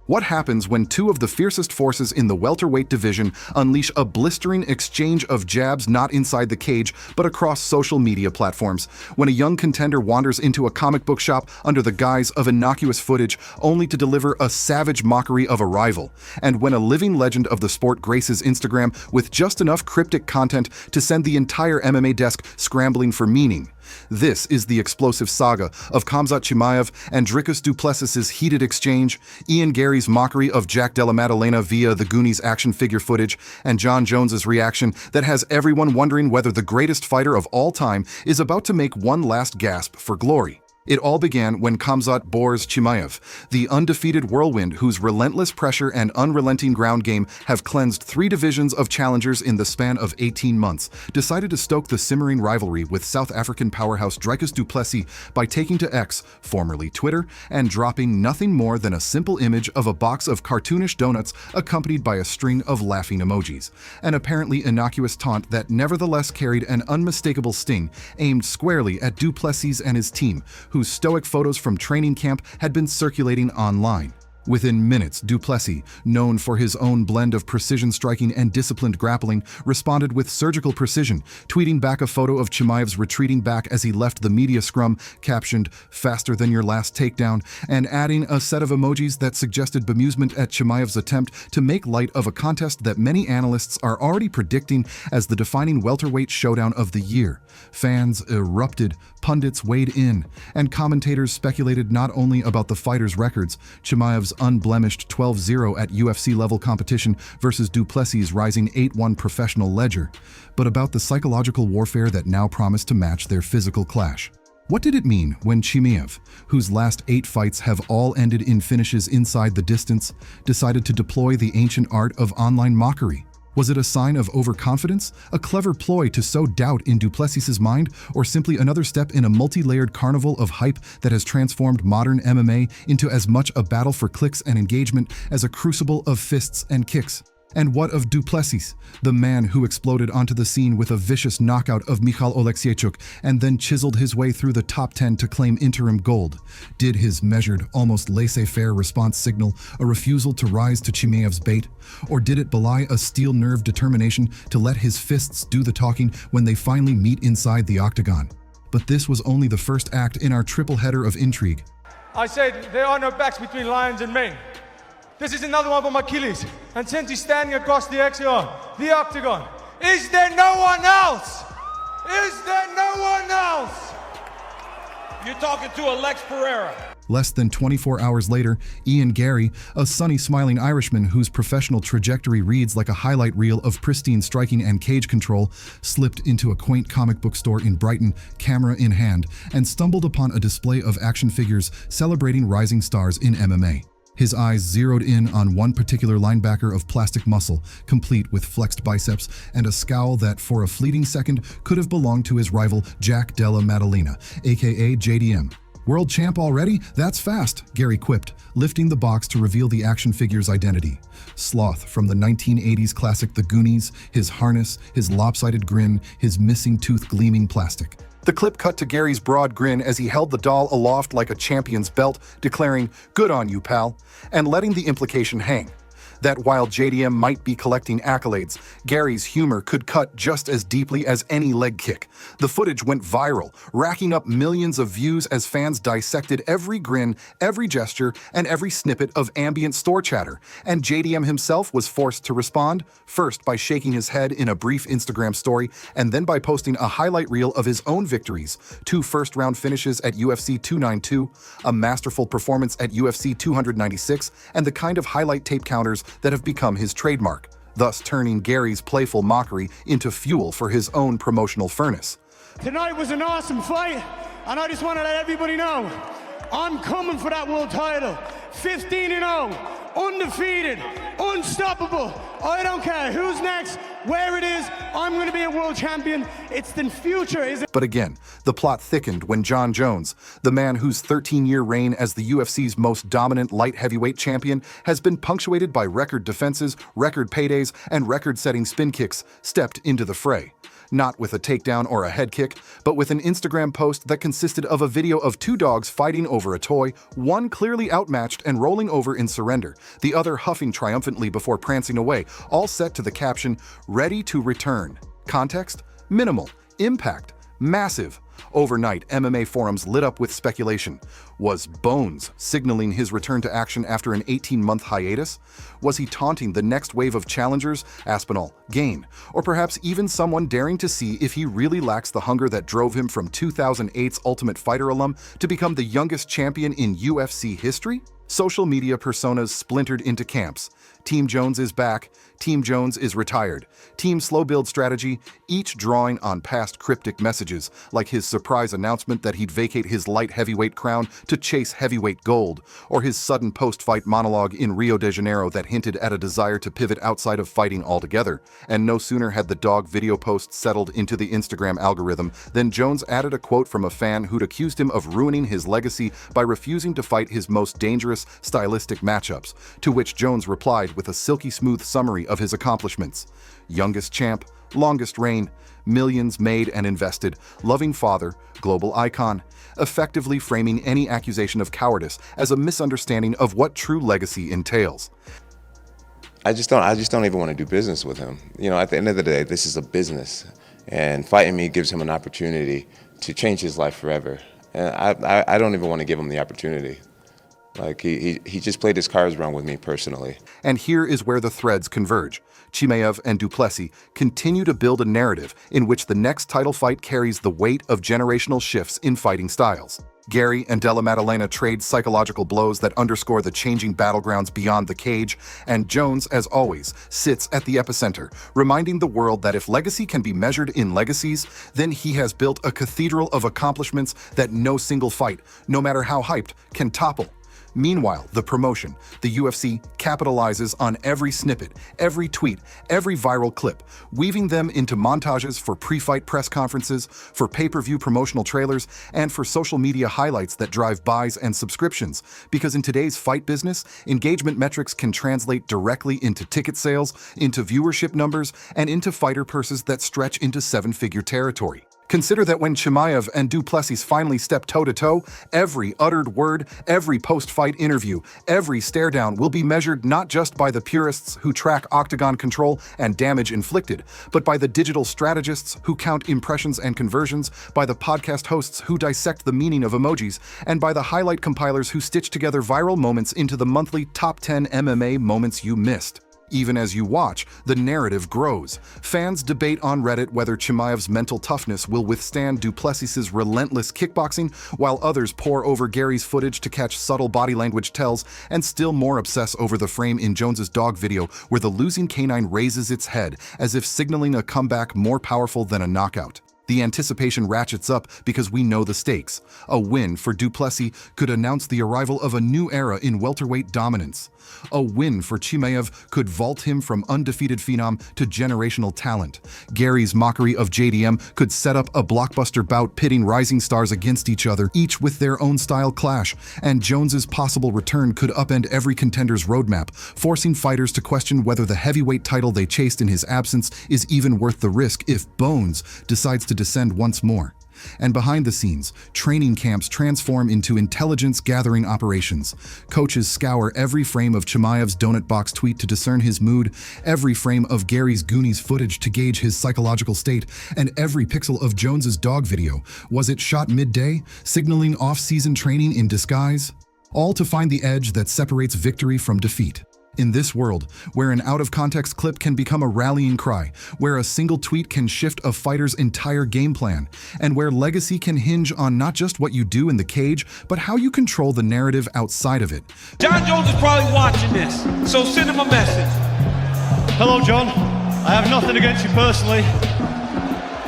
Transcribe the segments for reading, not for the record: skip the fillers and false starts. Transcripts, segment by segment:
What happens when two of the fiercest forces in the welterweight division unleash a blistering exchange of jabs not inside the cage but across social media platforms? When a young contender wanders into a comic book shop under the guise of innocuous footage only to deliver a savage mockery of a rival? And when a living legend of the sport graces Instagram with just enough cryptic content to send the entire MMA desk scrambling for meaning? This is the explosive saga of Khamzat Chimaev and Dricus du Plessis' heated exchange, Ian Garry's mockery of Jack Della Maddalena via the Goonies action figure footage, and Jon Jones' reaction that has everyone wondering whether the greatest fighter of all time is about to make one last gasp for glory. It all began when Khamzat bores Chimaev, the undefeated whirlwind whose relentless pressure and unrelenting ground game have cleansed 3 divisions of challengers in the span of 18 months, decided to stoke the simmering rivalry with South African powerhouse Dricus du Plessis by taking to X, formerly Twitter, and dropping nothing more than a simple image of a box of cartoonish donuts accompanied by a string of laughing emojis. An apparently innocuous taunt that nevertheless carried an unmistakable sting aimed squarely at Du Plessis and his team, whose stoic photos from training camp had been circulating online. Within minutes, Du Plessis, known for his own blend of precision striking and disciplined grappling, responded with surgical precision, tweeting back a photo of Chimaev's retreating back as he left the media scrum, captioned, "Faster than your last takedown," and adding a set of emojis that suggested bemusement at Chimaev's attempt to make light of a contest that many analysts are already predicting as the defining welterweight showdown of the year. Fans erupted, pundits weighed in, and commentators speculated not only about the fighters' records, Chimaev's unblemished 12-0 at UFC-level competition versus Du Plessis' rising 8-1 professional ledger, but about the psychological warfare that now promised to match their physical clash. What did it mean when Chimaev, whose last 8 fights have all ended in finishes inside the distance, decided to deploy the ancient art of online mockery? Was it a sign of overconfidence, a clever ploy to sow doubt in Du Plessis' mind, or simply another step in a multi-layered carnival of hype that has transformed modern MMA into as much a battle for clicks and engagement as a crucible of fists and kicks? And what of Du Plessis, the man who exploded onto the scene with a vicious knockout of Michal Oleksiejczuk and then chiseled his way through the top 10 to claim interim gold? Did his measured, almost laissez-faire response signal a refusal to rise to Chimaev's bait? Or did it belie a steel-nerved determination to let his fists do the talking when they finally meet inside the octagon? But this was only the first act in our triple header of intrigue. I said there are no backs between lions and men. This is another one from Achilles. And since he's standing across the octagon, is there no one else? Is there no one else? You're talking to Alex Pereira. Less than 24 hours later, Ian Garry, a sunny, smiling Irishman whose professional trajectory reads like a highlight reel of pristine striking and cage control, slipped into a quaint comic book store in Brighton, camera in hand, and stumbled upon a display of action figures celebrating rising stars in MMA. His eyes zeroed in on one particular linebacker of plastic muscle, complete with flexed biceps and a scowl that, for a fleeting second, could have belonged to his rival Jack Della Maddalena, aka JDM. "World champ already? That's fast," Garry quipped, lifting the box to reveal the action figure's identity. Sloth from the 1980s classic The Goonies, his harness, his lopsided grin, his missing tooth gleaming plastic. The clip cut to Garry's broad grin as he held the doll aloft like a champion's belt, declaring, "Good on you, pal," and letting the implication hang. That while JDM might be collecting accolades, Garry's humor could cut just as deeply as any leg kick. The footage went viral, racking up millions of views as fans dissected every grin, every gesture, and every snippet of ambient store chatter. And JDM himself was forced to respond, first by shaking his head in a brief Instagram story, and then by posting a highlight reel of his own victories: 2 first-round finishes at UFC 292, a masterful performance at UFC 296, and the kind of highlight tape counters that have become his trademark, thus turning Garry's playful mockery into fuel for his own promotional furnace. Tonight was an awesome fight, and I just want to let everybody know, I'm coming for that world title. 15-0, undefeated, unstoppable. I don't care who's next, where it is, I'm going to be a world champion. It's the future, is it? But again, the plot thickened when Jon Jones, the man whose 13-year reign as the UFC's most dominant light heavyweight champion has been punctuated by record defenses, record paydays, and record-setting spin kicks, stepped into the fray. Not with a takedown or a head kick, but with an Instagram post that consisted of a video of two dogs fighting over a toy, one clearly outmatched and rolling over in surrender, the other huffing triumphantly before prancing away, all set to the caption, "Ready to return." Context? Minimal. Impact? Massive. Overnight, MMA forums lit up with speculation. Was Bones signaling his return to action after an 18-month hiatus? Was he taunting the next wave of challengers, Aspinall, Gain, or perhaps even someone daring to see if he really lacks the hunger that drove him from 2008's Ultimate Fighter alum to become the youngest champion in UFC history? Social media personas splintered into camps. Team Jones is back, Team Jones is retired, Team Slow Build Strategy, each drawing on past cryptic messages, like his surprise announcement that he'd vacate his light heavyweight crown to chase heavyweight gold, or his sudden post-fight monologue in Rio de Janeiro that hinted at a desire to pivot outside of fighting altogether. And no sooner had the dog video post settled into the Instagram algorithm than Jones added a quote from a fan who'd accused him of ruining his legacy by refusing to fight his most dangerous stylistic matchups, to which Jones replied with a silky smooth summary of his accomplishments. Youngest champ, longest reign, millions made and invested, loving father, global icon, effectively framing any accusation of cowardice as a misunderstanding of what true legacy entails. I just don't even want to do business with him. You know, at the end of the day, this is a business, and fighting me gives him an opportunity to change his life forever. And I don't even want to give him the opportunity. Like, he just played his cards wrong with me personally. And here is where the threads converge. Chimaev and Du Plessis continue to build a narrative in which the next title fight carries the weight of generational shifts in fighting styles. Garry and Della Maddalena trade psychological blows that underscore the changing battlegrounds beyond the cage, and Jones, as always, sits at the epicenter, reminding the world that if legacy can be measured in legacies, then he has built a cathedral of accomplishments that no single fight, no matter how hyped, can topple. Meanwhile, the promotion, the UFC, capitalizes on every snippet, every tweet, every viral clip, weaving them into montages for pre-fight press conferences, for pay-per-view promotional trailers, and for social media highlights that drive buys and subscriptions. Because in today's fight business, engagement metrics can translate directly into ticket sales, into viewership numbers, and into fighter purses that stretch into seven-figure territory. Consider that when Chimaev and Du Plessis finally stepped toe-to-toe, every uttered word, every post-fight interview, every stare-down will be measured not just by the purists who track octagon control and damage inflicted, but by the digital strategists who count impressions and conversions, by the podcast hosts who dissect the meaning of emojis, and by the highlight compilers who stitch together viral moments into the monthly top 10 MMA moments you missed. Even as you watch, the narrative grows. Fans debate on Reddit whether Chimaev's mental toughness will withstand Du Plessis' relentless kickboxing, while others pore over Garry's footage to catch subtle body language tells, and still more obsess over the frame in Jones's dog video where the losing canine raises its head as if signaling a comeback more powerful than a knockout. The anticipation ratchets up because we know the stakes. A win for Du Plessis could announce the arrival of a new era in welterweight dominance. A win for Chimaev could vault him from undefeated phenom to generational talent. Garry's mockery of JDM could set up a blockbuster bout pitting rising stars against each other, each with their own style clash. And Jones's possible return could upend every contender's roadmap, forcing fighters to question whether the heavyweight title they chased in his absence is even worth the risk if Bones decides to descend once more. And behind the scenes, training camps transform into intelligence-gathering operations. Coaches scour every frame of Chimaev's donut box tweet to discern his mood, every frame of Garry's Goonies footage to gauge his psychological state, and every pixel of Jones's dog video. Was it shot midday, signaling off-season training in disguise? All to find the edge that separates victory from defeat. In this world, where an out-of-context clip can become a rallying cry, where a single tweet can shift a fighter's entire game plan, and where legacy can hinge on not just what you do in the cage, but how you control the narrative outside of it. Jon Jones is probably watching this, so send him a message. Hello, John. I have nothing against you personally,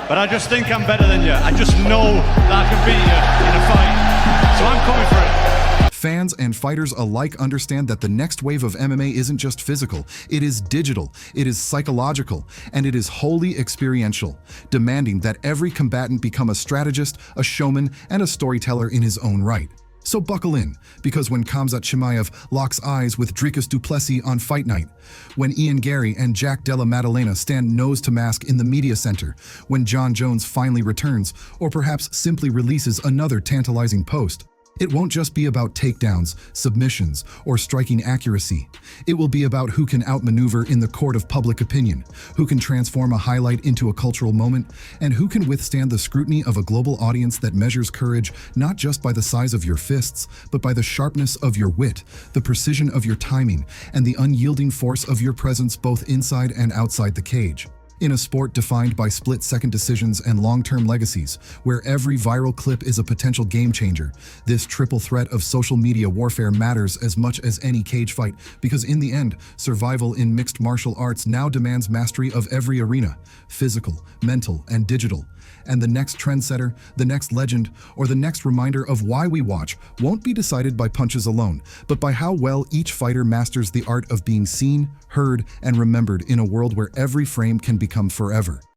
but I just think I'm better than you. I just know that I can beat you in a fight, so I'm coming for it. Fans and fighters alike understand that the next wave of MMA isn't just physical, it is digital, it is psychological, and it is wholly experiential, demanding that every combatant become a strategist, a showman, and a storyteller in his own right. So buckle in, because when Khamzat Chimaev locks eyes with Dricus du Plessis on Fight Night, when Ian Garry and Jack Della Maddalena stand nose to mask in the media center, when Jon Jones finally returns, or perhaps simply releases another tantalizing post, it won't just be about takedowns, submissions, or striking accuracy. It will be about who can outmaneuver in the court of public opinion, who can transform a highlight into a cultural moment, and who can withstand the scrutiny of a global audience that measures courage not just by the size of your fists, but by the sharpness of your wit, the precision of your timing, and the unyielding force of your presence both inside and outside the cage. In a sport defined by split-second decisions and long-term legacies, where every viral clip is a potential game-changer, this triple threat of social media warfare matters as much as any cage fight, because in the end, survival in mixed martial arts now demands mastery of every arena, physical, mental, and digital. And the next trendsetter, the next legend, or the next reminder of why we watch won't be decided by punches alone, but by how well each fighter masters the art of being seen, heard, and remembered in a world where every frame can become forever.